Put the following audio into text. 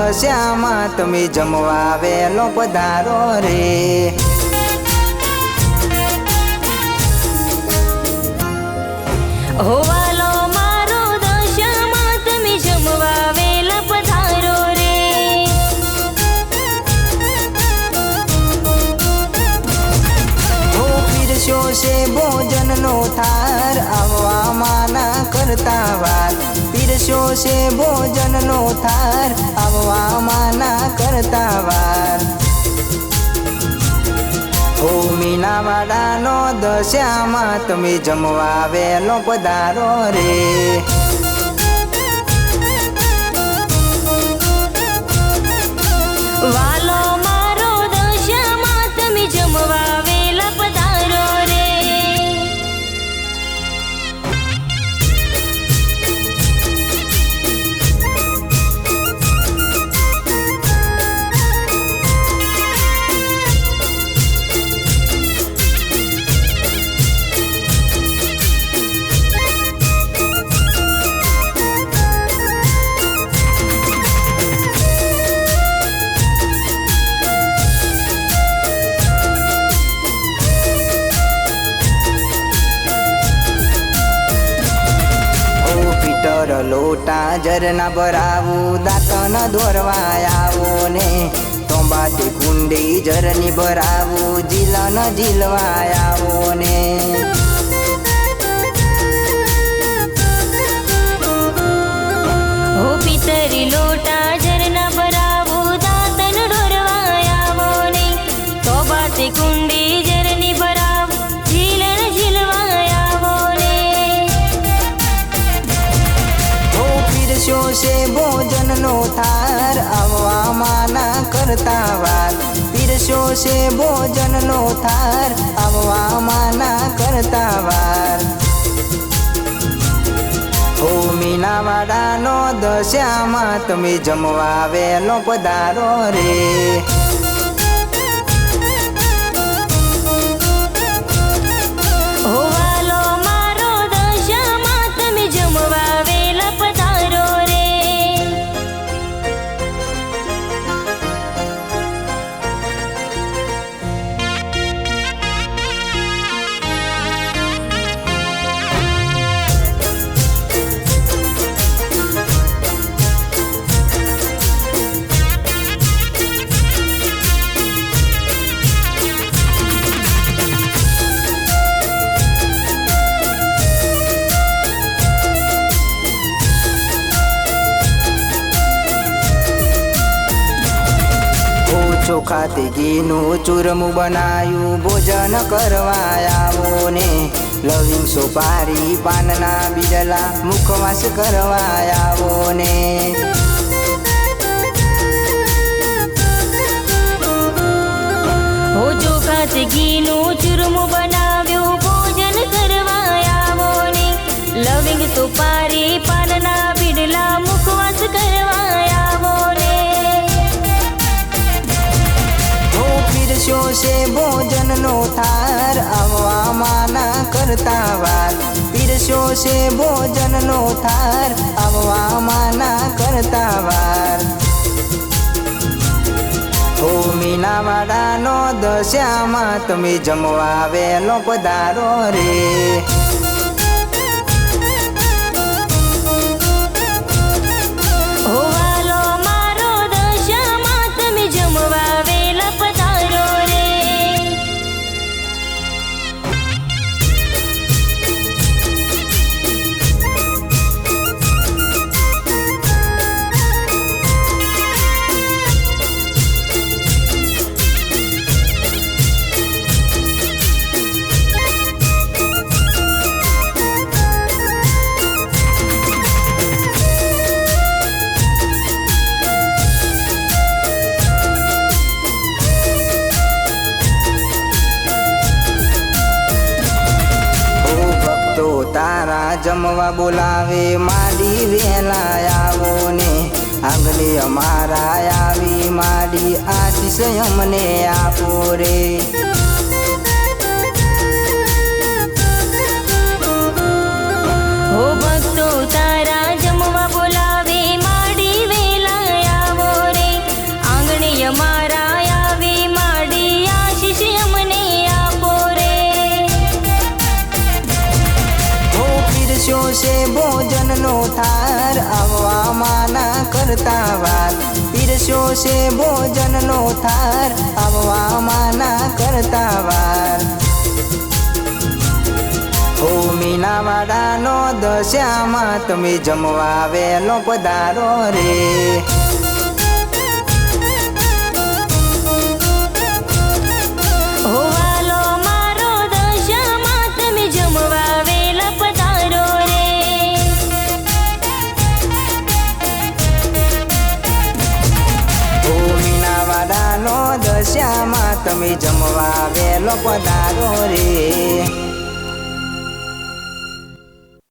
દશામાં તમે જમવા વેલો પધારો રે। હોવાલો મારો દશામાં તમે જમવા વેલા પધારો રે। હો પીરસ્યો છે ભોજનનો થાર આવવા માના કરતા વાર। પીરસ્યો છે ભોજનનો થાર આવવા માના કરતા વાર। હો મીનાવાડાનો દશામાં તમે જમવા વેલો પધારો રે। વાલો મારો દશામાં તમે જમવા વેલા પધારો રે। લોટા ઝરના ભરાવું દાંતન દોરવા આવો ને। તોંબાથી કુંડી ઝરની ભરાવું જીલન જીલવા આવો ને। હો પિતરી લોટા ઝરના ભરાવું દાંતન ડોરવા આવો ને। તોબાથી કુંડી ઝરની ભરાવું જીલન જીલવા આવો ને। પીરસ્યો છે ભોજનનો થાર આવવા માના કરતા વાર। પીરસ્યો છે ભોજનનો થાર આવવા માના કરતા વાર। હો મીનાવાડાનો દશામાં તમે જમવા વેલો પધારો રે। હોવાલો મારો દશામાં તમે જમવા વેલા પધારો રે। ચોખાથી ઘીનું ચૂરમું બનાયું ભોજન કરવા આવો ને। લવિંગ સોપારી પાનના બીડલા મુખવાસ કરવા આવો ને। હો ચોખાથી ઘીનું ચૂરમું બનાવ્યું ભોજન કરવા આવો ને। લવિંગ સુપારી પાનના બીડલા મુખવાસ કરવા આવો ને। પીરસ્યો છે ભોજનનો થાર આવવા માના કરતા વાર। પીરસ્યો છે ભોજનનો થાર આવવા માના કરતા વાર। હો મીનાવાડાનો દશામાં તમે જમવા વેલો પધારો રે। હોવાલો મારો દશામાં તમે જમવા વેલા પધારો રે। જમવા બોલાવે માડી વેલા આવો ને। આંગણે અમારા આવી માડી આશીષ અમને આપો રે। હો ભક્તો તારા જમવા બોલાવે માડી વેલા આવો રે। છે ભોજનનો થાર આવવા માના કરતા વાર પીરસ્યો છે ભોજનનો થાર આવવા માના કરતા વાર ઓ મીનાવાડાનો દશામાં તમે જમવા વેલો પધારો રે હોવાલો મારો દશામાં તમે જમવા વેલા પધારો રે ઓ મીનાવાડાનો દશામાં તમે જમવા વેલો પધારો રે